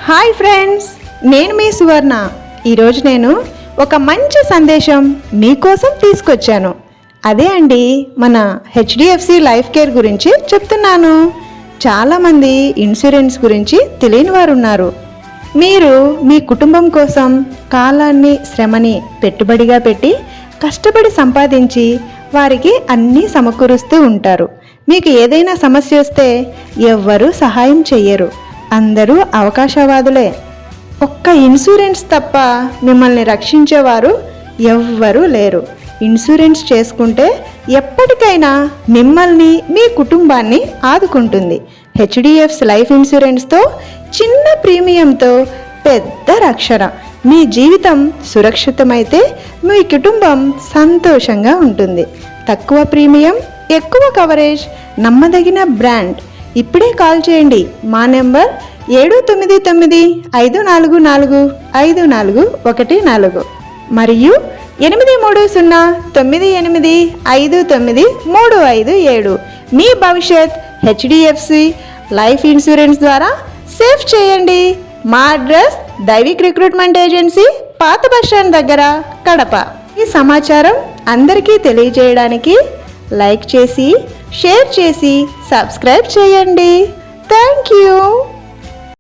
Hi friends, నేను మీ సువర్ణ. ఈరోజు నేను ఒక మంచి సందేశం మీకోసం తీసుకొచ్చాను. అదే అండి, మన హెచ్డిఎఫ్సి లైఫ్ కేర్ గురించి చెప్తున్నాను. చాలామంది ఇన్సూరెన్స్ గురించి తెలియని వారు ఉన్నారు. మీరు మీ కుటుంబం కోసం కాలాన్ని, శ్రమని పెట్టుబడిగా పెట్టి కష్టపడి సంపాదించి వారికి అన్నీ సమకూరుస్తూ ఉంటారు. మీకు ఏదైనా సమస్య వస్తే ఎవ్వరూ సహాయం చెయ్యరు. అందరూ అవకాశవాదులే. ఒక్క ఇన్సూరెన్స్ తప్ప మిమ్మల్ని రక్షించేవారు ఎవ్వరూ లేరు. ఇన్సూరెన్స్ చేసుకుంటే ఎప్పటికైనా మిమ్మల్ని, మీ కుటుంబాన్ని ఆదుకుంటుంది. హెచ్డిఎఫ్సి లైఫ్ ఇన్సూరెన్స్తో చిన్న ప్రీమియంతో పెద్ద రక్షణ. మీ జీవితం సురక్షితమైతే మీ కుటుంబం సంతోషంగా ఉంటుంది. తక్కువ ప్రీమియం, ఎక్కువ కవరేజ్, నమ్మదగిన బ్రాండ్. ఇప్పుడే కాల్ చేయండి. మా నెంబర్ 79954454414 మరియు 8309859357. మీ భవిష్యత్ హెచ్డిఎఫ్సి లైఫ్ ఇన్సూరెన్స్ ద్వారా సేవ్ చేయండి. మా అడ్రస్ దైవిక్ రిక్రూట్మెంట్ ఏజెన్సీ, పాత బస్టాండ్ దగ్గర, కడప. ఈ సమాచారం అందరికీ తెలియజేయడానికి లైక్ చేసి, షేర్ చేసి, సబ్స్క్రైబ్ చేయండి. Thank you.